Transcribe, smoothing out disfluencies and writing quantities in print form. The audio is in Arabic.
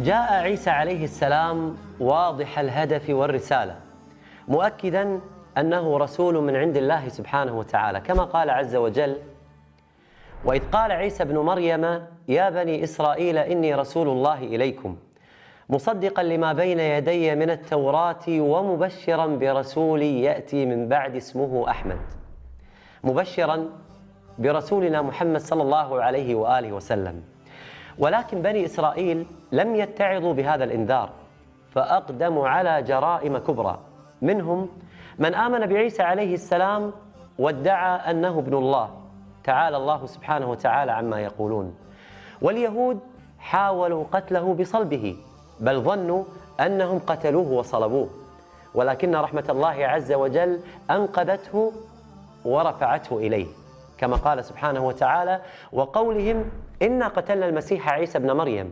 جاء عيسى عليه السلام واضح الهدف والرسالة، مؤكدا أنه رسول من عند الله سبحانه وتعالى، كما قال عز وجل: وإذ قال عيسى ابن مريم يا بني إسرائيل إني رسول الله إليكم مصدقا لما بين يدي من التوراة ومبشرا برسول يأتي من بعد اسمه أحمد، مبشرا برسولنا محمد صلى الله عليه وآله وسلم. ولكن بني إسرائيل لم يتعظوا بهذا الإنذار، فأقدموا على جرائم كبرى، منهم من آمن بعيسى عليه السلام وادعى أنه ابن الله، تعالى الله سبحانه وتعالى عما يقولون. واليهود حاولوا قتله بصلبه، بل ظنوا أنهم قتلوه وصلبوه، ولكن رحمة الله عز وجل أنقذته ورفعته إليه، كما قال سبحانه وتعالى: وقولهم إنا قتلنا المسيح عيسى ابن مريم